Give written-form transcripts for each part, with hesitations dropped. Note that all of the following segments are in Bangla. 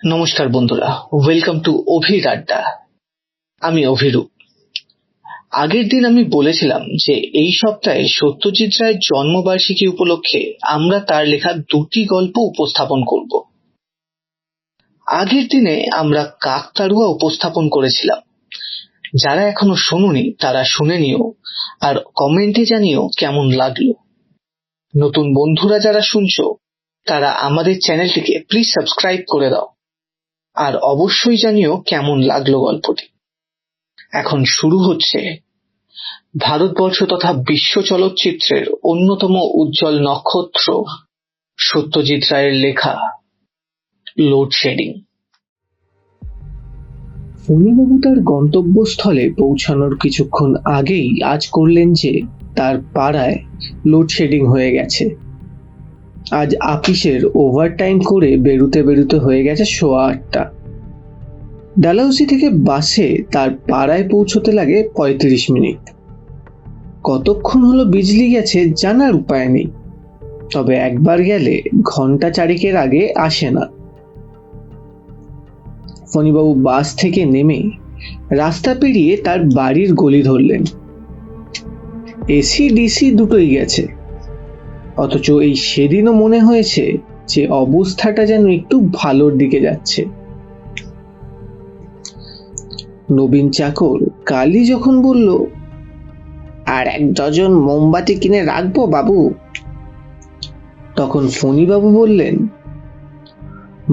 নমস্কার বন্ধুরা, ওয়েলকাম টু অভির আড্ডা। আমি অভিরূপ। আগের দিন আমি বলেছিলাম যে এই সপ্তাহে সত্যজিৎ রায়ের জন্মবার্ষিকী উপলক্ষে আমরা তার লেখা দুটি গল্প উপস্থাপন করব। আগের দিনে আমরা কাকতাড়ুয়া উপস্থাপন করেছিলাম। যারা এখনো শোনোনি তারা শুনে নিও আর কমেন্টে জানিও কেমন লাগলো। নতুন বন্ধুরা যারা শুনছো তারা আমাদের চ্যানেলটিকে প্লিজ সাবস্ক্রাইব করে দাও আর অবশ্যই জানিও কেমন লাগলো গল্পটি। এখন শুরু হচ্ছে ভারতবর্ষ তথা বিশ্ব চলচ্চিত্রের অন্যতম উজ্জ্বল নক্ষত্র সত্যজিৎ রায়ের লেখা লোডশেডিং। ফণীবাবু তার গন্তব্যস্থলে পৌঁছানোর কিছুক্ষণ আগেই আজ করলেন যে তার পাড়ায় লোডশেডিং হয়ে গেছে। আজ আপিসের ওভারটাইম করে বেরুতে বেরুতে হয়ে গেছে 8:15। ডালহৌসি থেকে বাসে তার পাড়ায় পৌঁছতে লাগে 35 মিনিট। কতক্ষণ হলো বিজলি গেছে জানার উপায় নেই, তবে একবার গেলে ঘন্টা চারেকের আগে আসে না। ফণীবাবু বাস থেকে নেমে রাস্তা পেরিয়ে তার বাড়ির গলি ধরলেন। এসি ডিসি দুটোই গেছে, অথচ এই সেদিনও মনে হয়েছে যে অবস্থাটা যেন একটু ভালোর দিকে যাচ্ছে। নবীন চাকর কালী যখন বলল, আর 1 ডজন মোমবাতি কিনে রাখবো বাবু, তখন ফণীবাবু বললেন,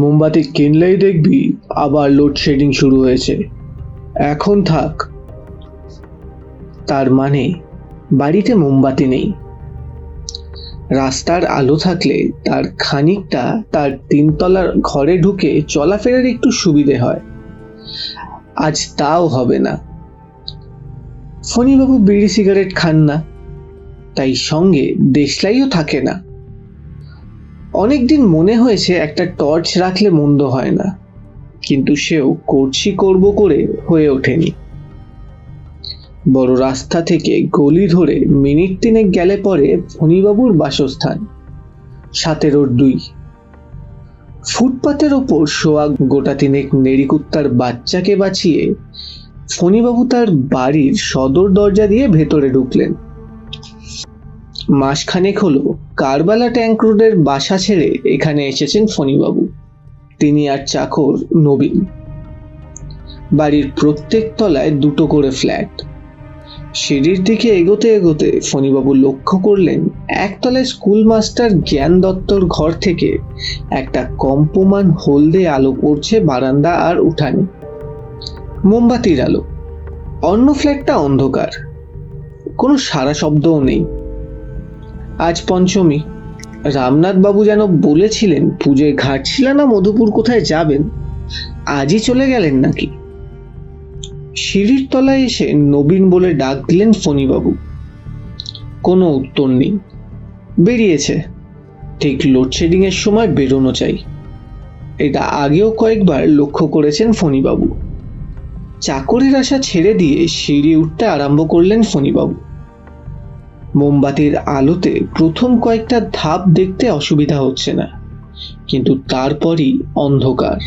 মোমবাতি কিনলেই দেখবি আবার লোডশেডিং শুরু হয়েছে, এখন থাক। তার মানে বাড়িতে মোমবাতি নেই। রাস্তার আলো থাকলে তার খানিকটা তার 3 তলার ঘরে ঢুকে চলাফেরার একটু সুবিধে হয়। আজ তাও হবে না। ফণীবাবু বিড়ি সিগারেট খান না, তাই সঙ্গে দেশলাইও থাকে না। অনেকদিন মনে হয়েছে একটা টর্চ রাখলে মন্দ হয় না, কিন্তু সেও করব করে হয়ে ওঠেনি। বড় রাস্তা থেকে গলি ধরে মিনিট 3 গেলে পরে ফণীবাবুর বাসস্থান 17-2। ফুটপাতের ওপর শোয়া গোটা 3 নেড়িকুত্তার বাচ্চাকে বাঁচিয়ে ফণীবাবু তার বাড়ির সদর দরজা দিয়ে ভেতরে ঢুকলেন। মাসখানেক হলো কারবালা ট্যাঙ্ক রোডের বাসা ছেড়ে এখানে এসেছেন ফণীবাবু, তিনি আর চাকর নবীন। বাড়ির প্রত্যেক তলায় 2টো করে ফ্ল্যাট। সিঁড়ির দিকে এগোতে এগোতে ফণীবাবু লক্ষ্য করলেন একতলায় স্কুল মাস্টার জ্ঞান দত্তর ঘর থেকে একটা কম্পমান হলদে আলো পড়ছে বারান্দা আর উঠানে, মোমবাতির আলো। অন্য ফ্ল্যাটটা অন্ধকার, কোনো সারা শব্দও নেই। আজ পঞ্চমী। রামনাথ বাবু যেন বলেছিলেন পুজোয় ঘাটশিলা না মধুপুর কোথায় যাবেন, আজই চলে গেলেন নাকি। সিঁড়ির তলায় এসে নবীন বলে ডাক দিলেন ফণীবাবু। কোনো উত্তর নেই। বেরিয়েছে। ঠিক লোডশেডিং এর সময় বেরোনো চাই, এটা আগেও কয়েকবার লক্ষ্য করেছেন ফণীবাবু। চাকরের আশা ছেড়ে দিয়ে সিঁড়ি উঠতে আরম্ভ করলেন ফণীবাবু। মোমবাতির আলোতে প্রথম কয়েকটা ধাপ দেখতে অসুবিধা হচ্ছে না, কিন্তু তারপরই অন্ধকার।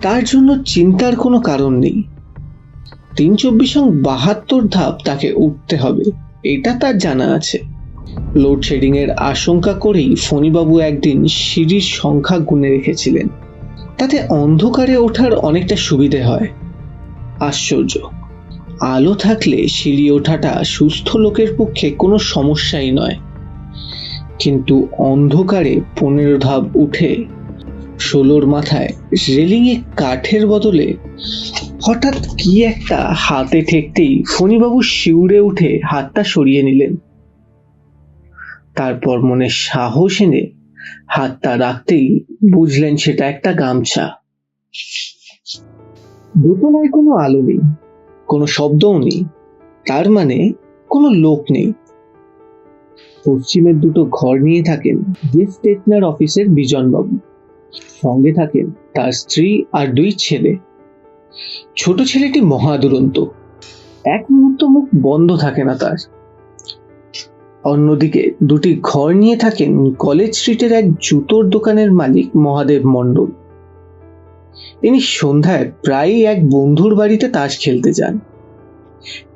তার জন্য চিন্তার কোনো কারণ নেই। 3-24-72 ধাপ তাকে উঠতে হবে, এটা তার জানা আছে। লোডশেডিং এর আশঙ্কা করেই ফণীবাবু একদিন সিঁড়ির সংখ্যা গুনে রেখেছিলেন, তাতে অন্ধকারে ওঠার অনেকটা সুবিধে হয়। আশ্চর্য, আলো থাকলে সিঁড়ি ওঠাটা সুস্থ লোকের পক্ষে কোনো সমস্যাই নয়, কিন্তু অন্ধকারে 15 ধাপ উঠে 16র মাথায় রেলিংয়ে কাঠের বদলে হঠাৎ কি একটা হাতে ঠেকতেই ফণীবাবু শিউরে উঠে হাতটা সরিয়ে নিলেন। তারপর মনে সাহস এনে হাতটা রাখতেই বুঝলেন সেটা একটা গামছা। দোতলায় কোনো আলো নেই, কোনো শব্দও নেই, তার মানে কোনো লোক নেই। পশ্চিমের 2টো ঘর নিয়ে থাকেন গেস্ট স্টেশনার অফিসের বিজনবাবু, সঙ্গে থাকেন তার স্ত্রী আর 2 ছেলে। ছোট ছেলেটি মহা দুরন্ত, এক মুহূর্ত মুখ বন্ধ থাকে না তার। অন্যদিকে দুটি ঘর নিয়ে থাকেন কলেজ স্ট্রিটের এক জুতোর দোকানের মালিক মহাদেব মণ্ডল। ইনি সন্ধ্যায় প্রায়ই এক বন্ধুর বাড়িতে তাস খেলতে যান।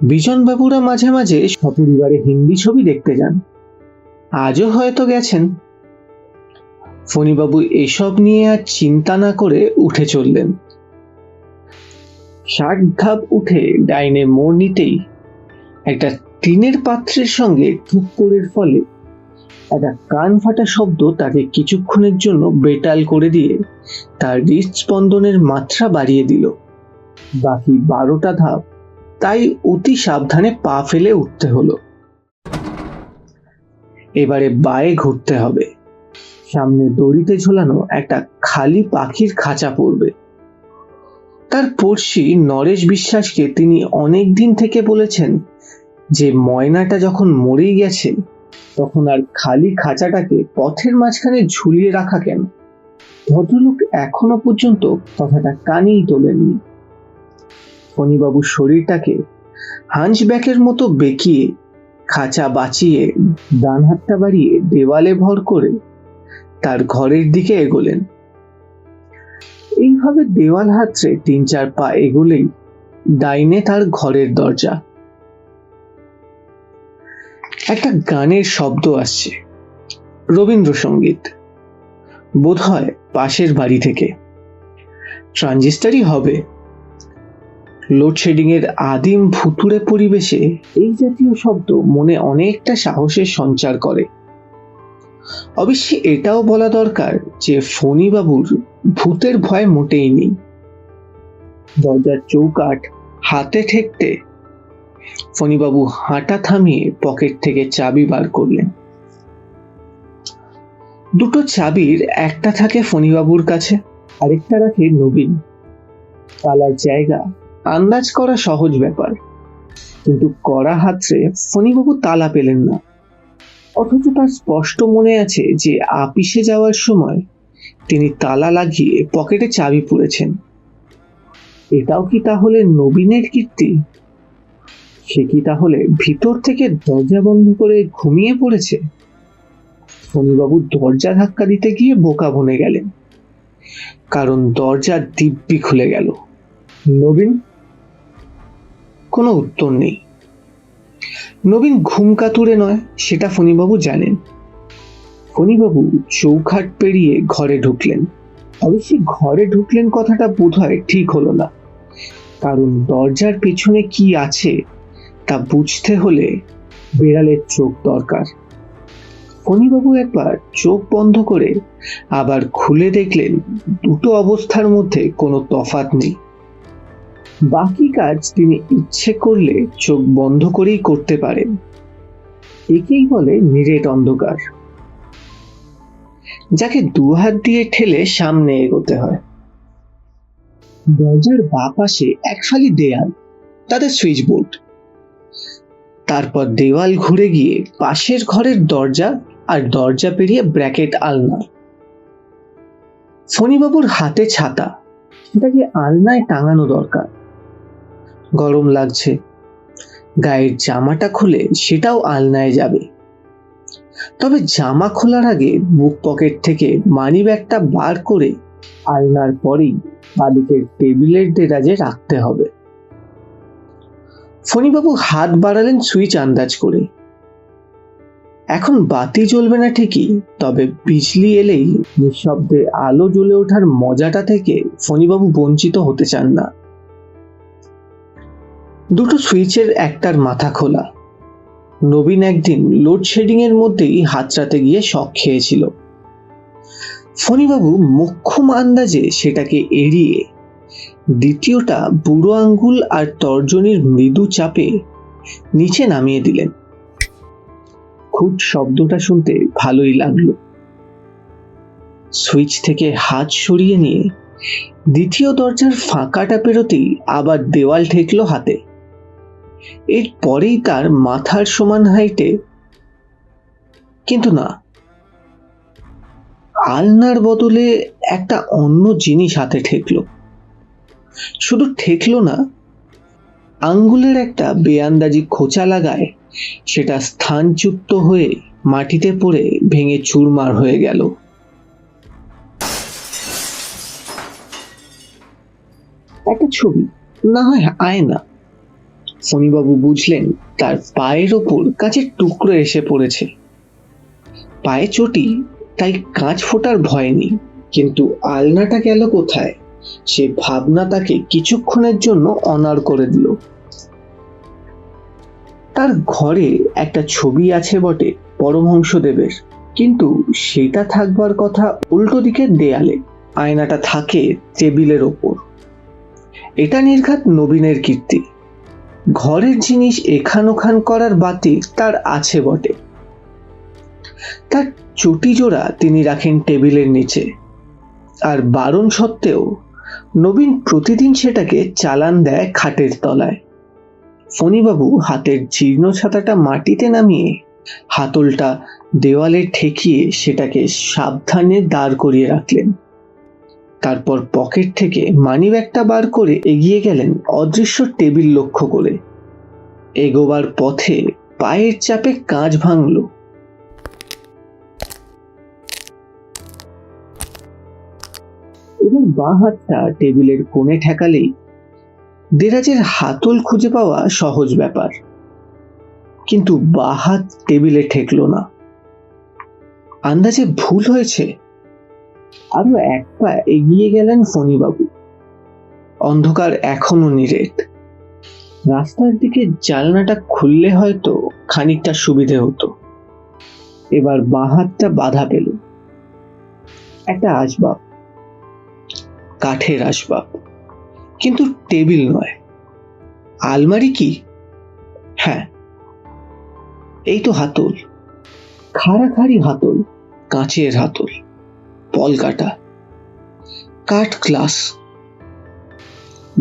বিজন বাবুরা মাঝে মাঝে সপরিবারে হিন্দি ছবি দেখতে যান, আজও হয়তো গেছেন। ফণীবাবু এসব নিয়ে আর চিন্তা না করে উঠে চললেন। 60 ধাপ উঠে ডাইনে মোড় নিতেই একটা টিনের পাত্রের সঙ্গে ঠুক্করের ফলে একটা কান ফাটা শব্দ তাকে কিছুক্ষণের জন্য বেতাল করে দিয়ে তার হৃদস্পন্দনের মাত্রা বাড়িয়ে দিল। বাকি 12টা ধাপ তাই অতি সাবধানে পা ফেলে উঠতে হলো। এবারে বায়ে ঘুরতে হবে। সামনে দড়িতে ঝোলানো একটা খালি পাখির খাঁচা পড়বে। তার পড়শি নরেশ বিশ্বাসকে তিনি অনেক দিন থেকে বলেছেন যে ময়নাটা যখন মরেই গেছে তখন আর খালি খাঁচাটাকে পথের মাঝখানে ঝুলিয়ে রাখা কেন। ভদ্রলোক এখনো পর্যন্ত কথাটা কানেই তোলেননি। ফণীবাবুর শরীরটাকে হাঞ্চব্যাকের মতো বেঁকিয়ে খাঁচা বাঁচিয়ে ডান হাতটা বাড়িয়ে দেওয়ালে ভর করে তার ঘরের দিকে এগোলেন। এইভাবে দেওয়াল হাতড়ে 3-4 পা এগোলেই ডাইনে তার ঘরের দরজা। একটা গানের শব্দ আসছে, রবীন্দ্রসঙ্গীত, বোধহয় পাশের বাড়ি থেকে। ট্রানজিস্টারই হবে। লোডশেডিং এর আদিম ভুতুড়ে পরিবেশে এই জাতীয় শব্দ মনে অনেকটা সাহসের সঞ্চার করে। অবশ্যই এটাও বলা দরকার যে ফণীবাবুর ভূতের ভয় মোটেই নেই। দরজার চৌকাঠ হাতে ঠেকতে ফণীবাবু হাঁটা থামিয়ে পকেট থেকে চাবি বার করলেন। দুটো চাবির একটা থাকে ফণীবাবুর কাছে, আরেকটা রাখে নবীন। তালার জায়গা আন্দাজ করা সহজ ব্যাপার, কিন্তু কড়া হাতড়ে ফণীবাবু তালা পেলেন না। অথচ তার স্পষ্ট মনে আছে যে আপিসে যাওয়ার সময় তিনি তালা লাগিয়ে পকেটে চাবি পুরেছেন। এটাও কি তাহলে নবীনের কীর্তি? সে কি তাহলে ভিতর থেকে দরজা বন্ধ করে ঘুমিয়ে পড়েছে? ফণীবাবু দরজা ধাক্কা দিতে গিয়ে বোকা বনে গেলেন, কারণ দরজা দিব্যি খুলে গেল। নবীন? কোনো উত্তর নেই। নবীন ঘুমকাতুরে নয়, সেটা ফণীবাবু জানেন। ফণীবাবু চৌখাট পেরিয়ে ঘরে ঢুকলেন। অবশ্যই ঘরে ঢুকলেন কথাটা বোধহয় ঠিক হলো না, কারণ দরজার পেছনে কি আছে তা বুঝতে হলে বেড়ালের চোখ দরকার। ফণীবাবু একবার চোখ বন্ধ করে আবার খুলে দেখলেন দুটো অবস্থার মধ্যে কোনো তফাৎ নেই। বাকি কাজ তিনি ইচ্ছে করলে চোখ বন্ধ করেই করতে পারেন। একেই বলে নিরেট অন্ধকার, যাকে দুহাত দিয়ে ঠেলে সামনে এগোতে হয়। দরজার বাঁ পাশে এক ফালি দেয়াল, তাতে সুইচ বোর্ড। তারপর দেওয়াল ঘুরে গিয়ে পাশের ঘরের দরজা, আর দরজা পেরিয়ে ব্র্যাকেট আলনা। ফণীবাবুর হাতে ছাতা, সেটাকে আলনায় টাঙানো দরকার। গরম লাগছে, গায়ের জামাটা খুলে সেটাও আলনায় যাবে। তবে জামা খোলার আগে বুক পকেট থেকে মানি ব্যাগটা বার করে আলনার পরেই বাদিকের টেবিলের দেরাজে রাখতে হবে। ফণীবাবু হাত বাড়ালেন সুইচ আন্দাজ করে। এখন বাতি জ্বলবে না ঠিকই, তবে বিজলি এলেই নিঃশব্দে আলো জ্বলে ওঠার মজাটা থেকে ফণীবাবু বঞ্চিত হতে চান না। দুটো সুইচের একটার মাথা খোলা। নবীন একদিন লোডশেডিং এর মধ্যেই হাতড়াতে গিয়ে শক খেয়েছিল। ফণীবাবু মোক্ষম আন্দাজে সেটাকে এড়িয়ে দ্বিতীয়টা বুড়ো আঙ্গুল আর তর্জনীর মৃদু চাপে নিচে নামিয়ে দিলেন। খুব শব্দটা শুনতে ভালোই লাগলো। সুইচ থেকে হাত সরিয়ে নিয়ে দ্বিতীয় দরজার ফাঁকাটা পেরোতেই আবার দেওয়াল ঠেকলো হাতে। এরপরেই তার মাথার সমান হাইটে, কিন্তু না, আলনার বদলে একটা অন্য জিনিস হাতে ঠেকলো। শুধু ঠেকলো না, আঙ্গুলের একটা বেআন্দাজি খোঁচা লাগায় সেটা স্থানচ্যুত হয়ে মাটিতে পড়ে ভেঙে চুরমার হয়ে গেল। একটা ছবি, না হয় আয়না। ফণীবাবু বুঝলেন তার পায়ের ওপর কাঁচের টুকরো এসে পড়েছে। পায়ে চটি, তাই কাঁচ ফোটার ভয় নেই, কিন্তু আলনাটা গেল কোথায় সে ভাবনা তাকে কিছুক্ষণের জন্য অনাড় করে দিল। তার ঘরে একটা ছবি আছে বটে পরমহংসদেবের, কিন্তু সেটা থাকবার কথা উল্টো দিকের দেয়ালে। আয়নাটা থাকে টেবিলের ওপর। এটা নির্ঘাত নবীনের কীর্তি। ঘরের জিনিস এখান ওখান করার বাতি তার আছে বটে। তার চটি জোড়া তিনি রাখেন টেবিলের নিচে, আর বারণ সত্ত্বেও নবীন প্রতিদিন সেটাকে চালান দেয় খাটের তলায়। ফণীবাবু হাতের জীর্ণ ছাতাটা মাটিতে নামিয়ে হাতলটা দেওয়ালে ঠেকিয়ে সেটাকে সাবধানে দাঁড় করিয়ে রাখলেন। তারপর পকেট থেকে মানিব্যাগটা বার করে এগিয়ে গেলেন অদৃশ্য টেবিল লক্ষ্য করে। এগোবার পথে পায়ের চাপে কাঁচ ভাঙল। এবং বাঁ হাতটা টেবিলের কোণে ঠেকালেই দেরাজের হাতল খুঁজে পাওয়া সহজ ব্যাপার, কিন্তু বাঁ হাত টেবিলে ঠেকলো না। আন্দাজে ভুল হয়েছে। আরো এক পা এগিয়ে গেলেন ফণীবাবু। অন্ধকার এখনো নিরেট। রাস্তার দিকে জানলাটা খুললে হয়তো খানিকটা সুবিধে হতো। এবার বাঁ হাতটা বাধা পেল। একটা আসবাব, কাঠের আসবাব, কিন্তু টেবিল নয়। আলমারি কি? হ্যাঁ, এই তো হাতল, খাড়াখাড়ি হাতল, কাঁচের হাতল, পলকাটা, কাঠ গ্লাস,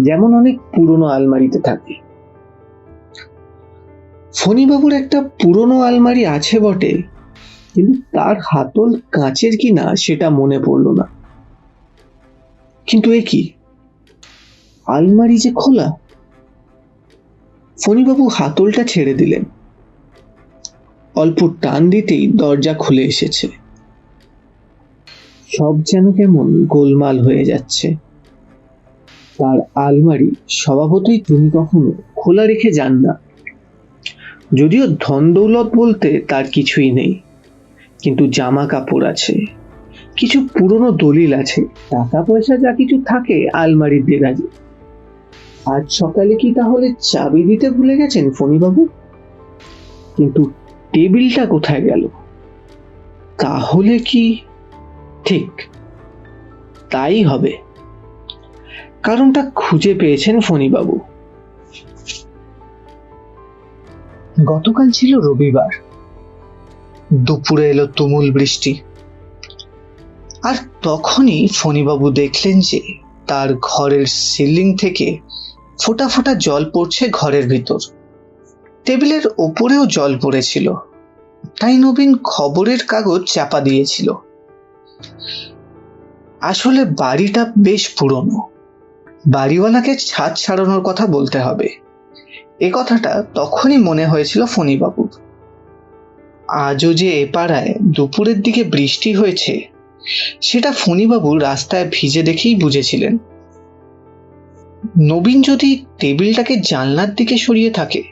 যেমন অনেক পুরনো আলমারিতে থাকে। ফণীবাবুর একটা পুরনো আলমারি আছে বটে, কিন্তু তার হাতল কাঁচের কিনা সেটা মনে পড়ল না। কিন্তু এ কি, আলমারি যে খোলা! ফণীবাবু হাতলটা ছেড়ে দিলেন। অল্প টান দিতেই দরজা খুলে এসেছে। সব যেন কেমন গোলমাল হয়ে যাচ্ছে। তার আলমারি স্বভাবতই তিনি কখনো খোলা রেখে যান না। যদিও ধন দৌলত বলতে তার কিছুই নেই, কিন্তু জামা কাপড় আছে, কিছু পুরনো দলিল আছে, টাকা পয়সা যা কিছু থাকে আলমারির দেরাজে। আজ সকালে কি তাহলে চাবি দিতে ভুলে গেছেন ফণীবাবু? কিন্তু টেবিলটা কোথায় গেল? তাহলে কি? ঠিক তাই হবে। কারণটা খুঁজে পেয়েছেন ফণীবাবু। গতকাল ছিল রবিবার। দুপুরে এলো তুমুল বৃষ্টি। আর তখনই ফণীবাবু দেখলেন যে তার ঘরের সিলিং থেকে ফোঁটা ফোঁটা জল পড়ছে ঘরের ভিতর। টেবিলের ওপরেও জল পড়েছিল, তাই নবীন খবরের কাগজ চাপা দিয়েছিল। আসলে বাড়িটা বেশ পুরনো। বাড়িওয়ালাকে ছাদ ছাড়ানোর কথা বলতে হবে, এ কথাটা তখনই মনে হয়েছিল ফণীবাবুর। আজও যে এ পাড়ায় দুপুরের দিকে বৃষ্টি হয়েছে সেটা ফণীবাবু রাস্তায় ভিজে দেখেই বুঝেছিলেন। নবীন যদি টেবিলটাকে জানলার দিকে সরিয়ে থাকে,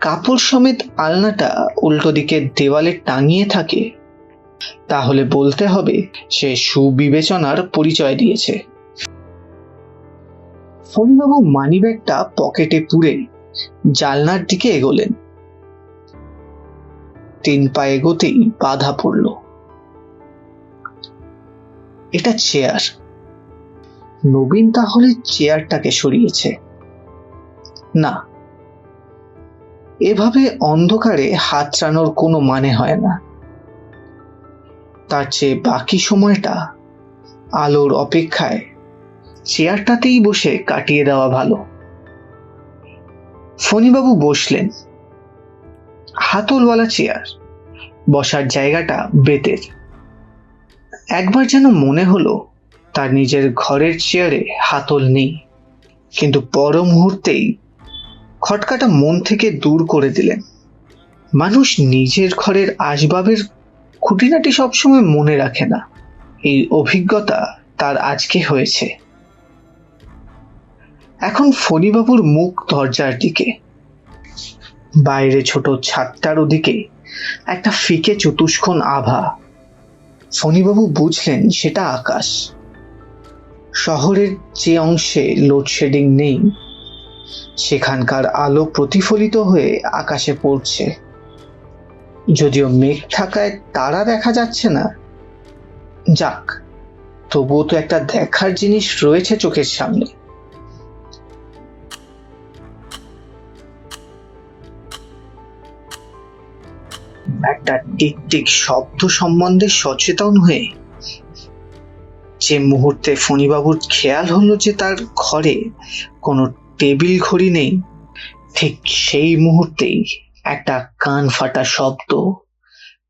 কাপড় সমেত আলনাটা উল্টো দিকে দেওয়ালে টাঙিয়ে থাকে, তাহলে বলতে হবে সে সুবিবেচনার পরিচয় দিয়েছে। ফণীবাবু মানিব্যাগটা পকেটে পুরে জানলার দিকে এগোলেন। 3 পা এগোতেই বাধা পড়ল। এটা চেয়ার। নবীন তাহলে চেয়ারটাকে সরিয়েছে। না, এভাবে অন্ধকারে হাতড়ানোর কোনো মানে হয় না। তার চেয়ে বাকি সময়টা আলোর অপেক্ষায় চেয়ারটাতেই বসে কাটিয়ে দেওয়া ভালো। ফণীবাবু বসলেন। হাতলওয়ালা চেয়ার, বসার জায়গাটা বেতের। একবার যেন মনে হলো তার নিজের ঘরের চেয়ারে হাতল নেই, কিন্তু পর মুহূর্তেই খটকাটা মন থেকে দূর করে দিলেন। মানুষ নিজের ঘরের আসবাবের খুঁটিনাটি সবসময় মনে রাখে না। এই অভিজ্ঞতা তার আজকে হয়েছে। এখন ফণীবাবুর মুখ দরজার দিকে। বাইরে ছোট ছাদটার ওদিকে একটা ফিকে চতুষ্কোণ আভা। ফণীবাবু বুঝলেন সেটা আকাশ। শহরের যে অংশে লোডশেডিং নেই সেখানকার আলো প্রতিফলিত হয়ে আকাশে পড়ছে। যদিও মেঘ থাকায় তারা দেখা যাচ্ছে না, যাক, তবুও তো একটা দেখার জিনিস রয়েছে চোখের সামনে। একটা টিকটিক শব্দ সম্বন্ধে সচেতন হয়ে যে মুহূর্তে ফণীবাবুর খেয়াল হলো যে তার ঘরে কোনো টেবিল ঘড়ি নেই, ঠিক সেই মুহূর্তেই একটা কান ফাটা শব্দ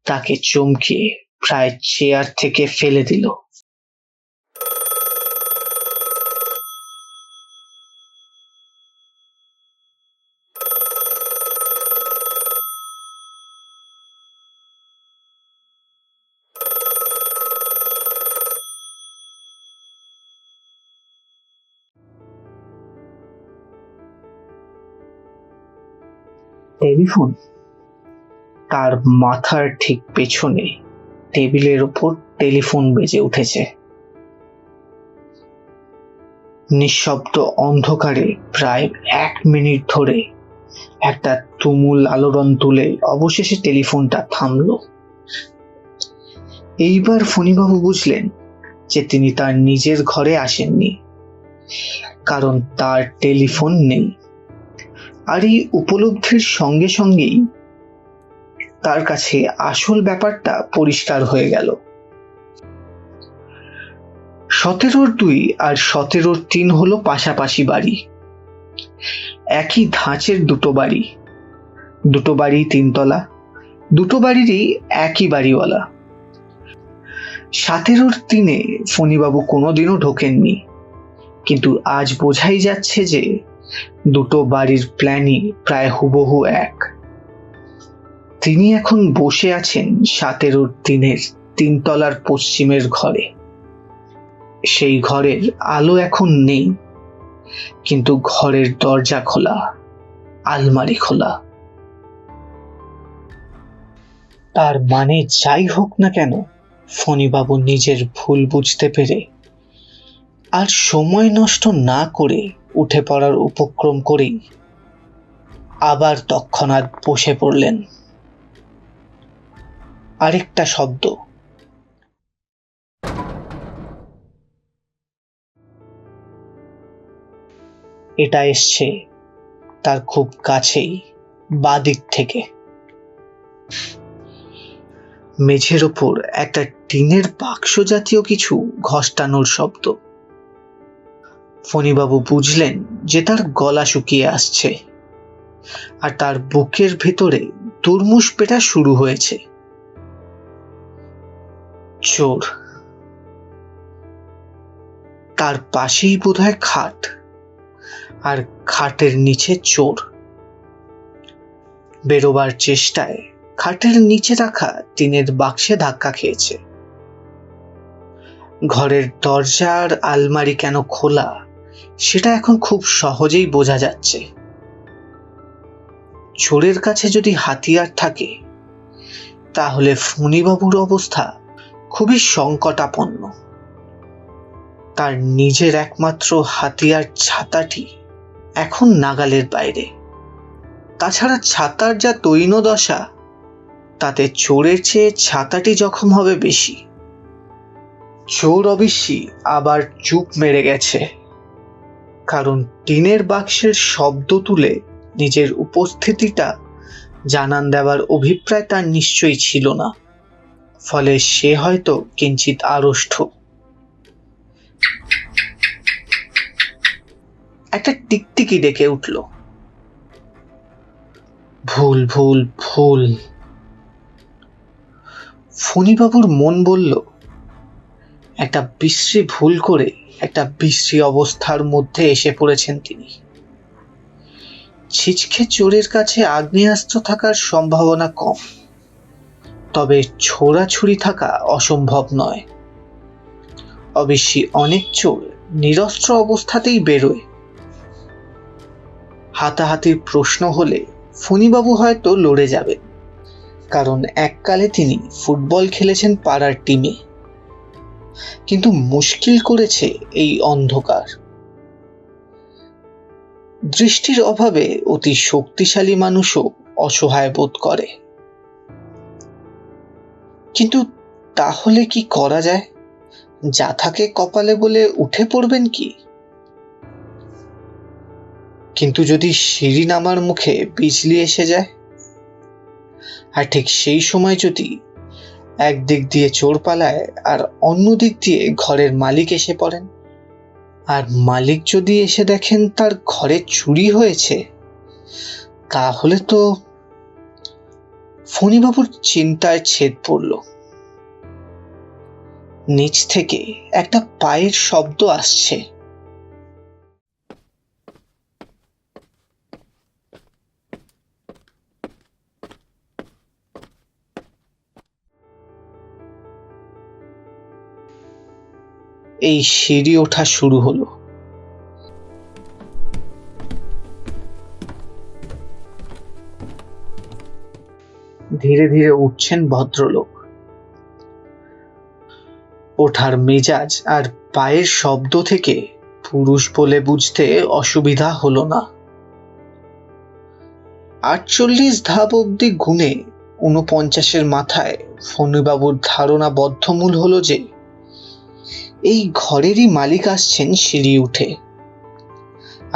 তাকে চমকিয়ে প্রায় চেয়ার থেকে ফেলে দিল। টেলিফোন। তার মাথার ঠিক পেছনে টেবিলের ওপর টেলিফোন বেজে উঠেছে। নিঃশব্দ অন্ধকারে প্রায় 1 মিনিট ধরে একটা তুমুল আলোড়ন তুলে অবশেষে টেলিফোনটা থামল। এইবার ফণীবাবু বুঝলেন যে তিনি তার নিজের ঘরে আসেননি, কারণ তার টেলিফোন নেই। আর এই উপলব্ধির সঙ্গে সঙ্গেই তার কাছে আসল ব্যাপারটা পরিষ্কার হয়ে গেল। 17-2 আর 17-3 হলো পাশাপাশি বাড়ি, একই ধাঁচের দুটো বাড়ি। দুটো বাড়ি 3 তলা, দুটো বাড়িরই একই বাড়িওয়ালা। 17-3-এ ফণীবাবু কোনোদিনও ঢোকেননি, কিন্তু আজ বোঝাই যাচ্ছে যে দুটো বাড়ির প্ল্যানই প্রায় হুবহু এক। তিনি এখন বসে আছেন 17-3-এর 3 তলার পশ্চিমের ঘরে। সেই ঘরের আলো এখন নেই, কিন্তু ঘরের দরজা খোলা, আলমারি খোলা। তার মানে যাই হোক না কেন, ফণীবাবু নিজের ভুল বুঝতে পেরে আর সময় নষ্ট না করে উঠে পড়ার উপক্রম করেই আবার তৎক্ষণাৎ বসে পড়লেন। আরেকটা শব্দ। এটা এসছে তার খুব কাছেই, বাদিক থেকে। মেঝের ওপর একটা টিনের বাক্স জাতীয় কিছু ঘষ্টানোর শব্দ। ফণীবাবু বুঝলেন যে তার গলা শুকিয়ে আসছে আর তার বুকের ভেতরে দুর্মুষ পেটা শুরু হয়েছে। চোর। তার পাশেই বোধহয় খাট, আর খাটের নিচে চোর। বেরোবার চেষ্টায় খাটের নিচে রাখা টিনের বাক্সে ধাক্কা খেয়েছে। ঘরের দরজা আর আলমারি কেন খোলা সেটা এখন খুব সহজেই বোঝা যাচ্ছে। চোরের কাছে যদি হাতিয়ার থাকে তাহলে ফণীবাবুর অবস্থা খুবই সংকটাপন্ন। তার নিজের একমাত্র হাতিয়ার ছাতাটি এখন নাগালের বাইরে। তাছাড়া ছাতার যা দৈন্যদশা, তাতে চোরের চেয়ে ছাতাটি জখম হবে বেশি। চোর অবশ্যই আবার চুপ মেরে গেছে, কারণ টিনের বাক্সের শব্দ তুলে নিজের উপস্থিতিটা জানান দেওয়ার অভিপ্রায় তার নিশ্চয়ই ছিল না। ফলে সে হয়তো কিঞ্চিত আড়ষ্ট। একটা টিকটিকি ডেকে উঠল। ভুল ভুল ভুল। ফণীবাবুর মন বলল, একটা বিশ্রী ভুল করে একটা বিশ্রী অবস্থার মধ্যে এসে পড়েছেন তিনি। ছিচকে চোরের কাছে আগ্নেয়াস্ত্র থাকার সম্ভাবনা কম, তবে ছোড়াছুরি থাকা অসম্ভব নয়। অবশ্যই অনেক চোর নিরস্ত্র অবস্থাতেই বেরোয়। হাতাহাতির প্রশ্ন হলে ফণীবাবু হয়তো লড়ে যাবেন, কারণ এককালে তিনি ফুটবল খেলেছেন পাড়ার টিমে। কিন্তু মুশকিল করেছে এই অন্ধকার। দৃষ্টির অভাবে অতি শক্তিশালী মানুষও অসহায় বোধ করে। কিন্তু তাহলে কি করা যায়? যা থাকে কপালে বলে উঠে পড়বেন কি? কিন্তু যদি সিঁড়ি নামার মুখে বিজলি এসে যায়, আর ঠিক সেই সময় যদি একদিক দিয়ে চোর পালায় আর অন্য দিক দিয়ে ঘরের মালিক এসে পড়েন, আর মালিক যদি এসে দেখেন তার ঘরে চুরি হয়েছে, তাহলে তো ফণীবাবুর চিন্তায় ছেদ পড়ল। নিচ থেকে একটা পায়ের শব্দ আসছে। এই সিঁড়ি ওঠা শুরু হলো। ধীরে ধীরে উঠছেন ভদ্রলোক। ওঠার মেজাজ আর পায়ের শব্দ থেকে পুরুষ বলে বুঝতে অসুবিধা হলো না। 48 ধাপ অব্দি গুনে 49-এর মাথায় ফণীবাবুর ধারণা বদ্ধমূল হলো যে এই ঘরেরই মালিক আসছেন সিঁড়ি উঠে।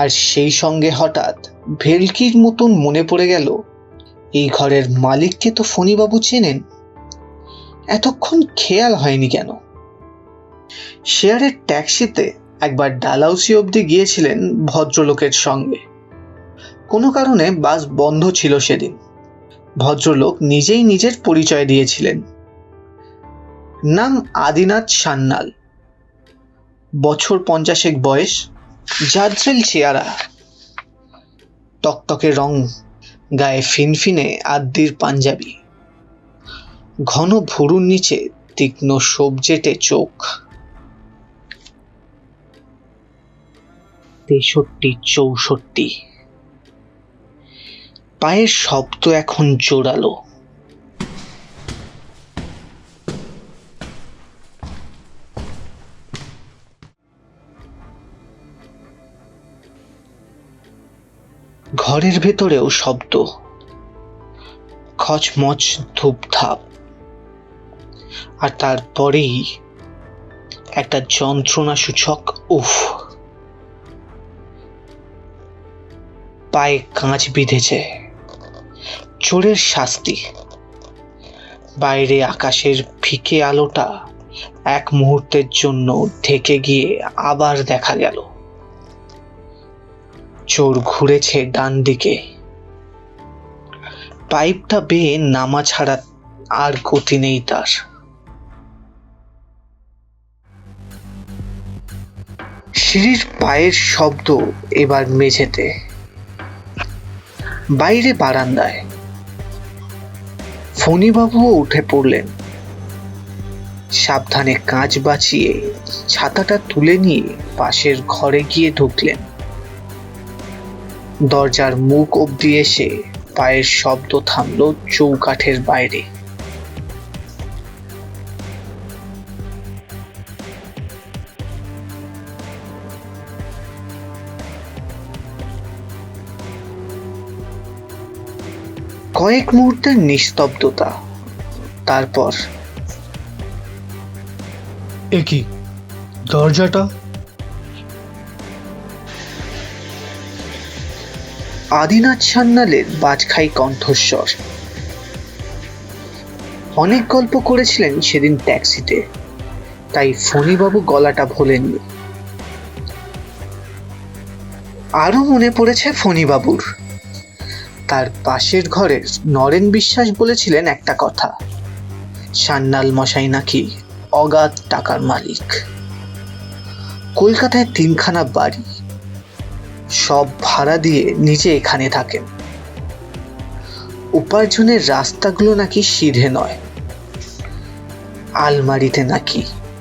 আর সেই সঙ্গে হঠাৎ ভেলকির মতন মনে পড়ে গেল, এই ঘরের মালিককে তো ফণীবাবু চেনেন। এতক্ষণ খেয়াল হয়নি কেন? শেয়ারের ট্যাক্সিতে একবার ডালহাউসি অব্দি গিয়েছিলেন ভদ্রলোকের সঙ্গে। কোনো কারণে বাস বন্ধ ছিল সেদিন। ভদ্রলোক নিজেই নিজের পরিচয় দিয়েছিলেন। নাম আদিনাথ সান্যাল, বছর 50 বয়স, জাদ্রেল চেহারা, টকটকে রং, গায়ে ফিনফিনে আদ্যির পাঞ্জাবি, ঘন ভুরুর নিচে তীক্ষ্ণ সবজেটে চোখ। 63-64। পায়ের শব্দ এখন জোরালো। ঘরের ভেতরেও শব্দ, খচমচ, ধূপধাপ, আর তারপরেই একটা যন্ত্রণাসূচক উফ। পায়ে কাঁচ বিঁধেছে। চোরের শাস্তি। বাইরে আকাশের ফিকে আলোটা এক মুহূর্তের জন্য ঢেকে গিয়ে আবার দেখা গেল। চোর ঘুরেছে ডান দিকে। পাইপটা বেয়ে নামা ছাড়া আর গতি নেই তার। সিঁড়ির পায়ের শব্দ এবার মেঝেতে, বাইরে বারান্দায়। ফণীবাবুও উঠে পড়লেন। সাবধানে কাঁচ বাঁচিয়ে ছাতাটা তুলে নিয়ে পাশের ঘরে গিয়ে ঢুকলেন। দরজার মুখ অব্দি এসে পায়ের শব্দ থামল চৌকাঠের বাইরে। কয়েক মুহূর্তের নিস্তব্ধতা, তারপর একই দরজাটা। আদিনাথ সান্যালের বাজখাই কণ্ঠস্বর। অনেক গল্প করেছিলেন সেদিন ট্যাক্সিতে, তাই ফণীবাবু গলাটা ভোলেননি। আরো মনে পড়েছে ফণীবাবুর, তার পাশের ঘরের নরেন বিশ্বাস বলেছিলেন একটা কথা, সান্যাল মশাই নাকি অগাধ টাকার মালিক। কলকাতায় 3খানা বাড়ি, সব ভাড়া দিয়ে নিজে এখানে থাকেন। উপার্জনের রাস্তাগুলো নাকি সিধে নয়, আলমারিতে নাকি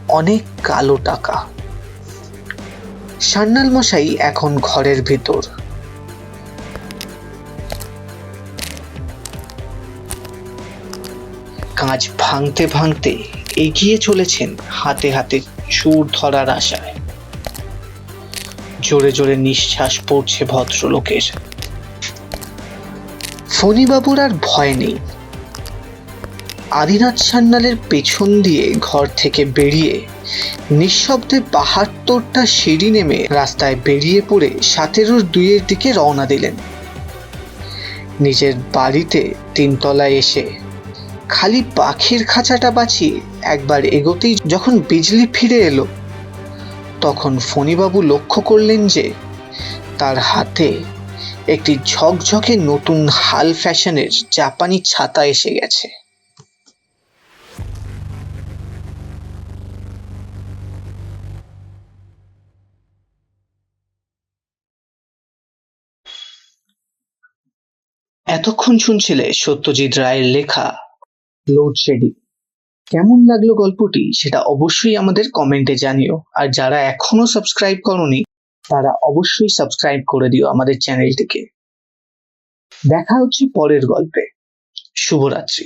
অনেক কালো টাকা। সান্যাল মশাই এখন ঘরের ভিতর। কাঁচ ভাঙতে ভাঙতে এগিয়ে চলেছেন হাতে হাতে চোর ধরার আশায়। জোরে জোরে নিঃশ্বাস পড়ছে ভদ্রলোকের। ফণিবাবুর আর ভয় নেই। আদিনাথ সান্যালের পেছন দিয়ে ঘর থেকে বেরিয়ে নিঃশব্দে ৭২টা সিঁড়ি নেমে রাস্তায় বেরিয়ে পড়ে ১৭-২-এর দিকে রওনা দিলেন। নিজের বাড়িতে ৩ তলায় এসে খালি পাখির খাঁচাটা বাঁচিয়ে একবার এগোতেই যখন বিজলি ফিরে এলো, তখন ফণিবাবু লক্ষ্য করলেন যে তার হাতে একটি ঝকঝকে নতুন হাল ফ্যাশনের জাপানি ছাতা এসে গেছে। এতক্ষণ শুনছিলে সত্যজিৎ রায়ের লেখা লোডশেডিং। কেমন লাগলো গল্পটি সেটা অবশ্যই আমাদের কমেন্টে জানিও। আর যারা এখনো সাবস্ক্রাইব করোনি তারা অবশ্যই সাবস্ক্রাইব করে দিও আমাদের চ্যানেলটিকে। দেখা হচ্ছে পরের গল্পে। শুভরাত্রি।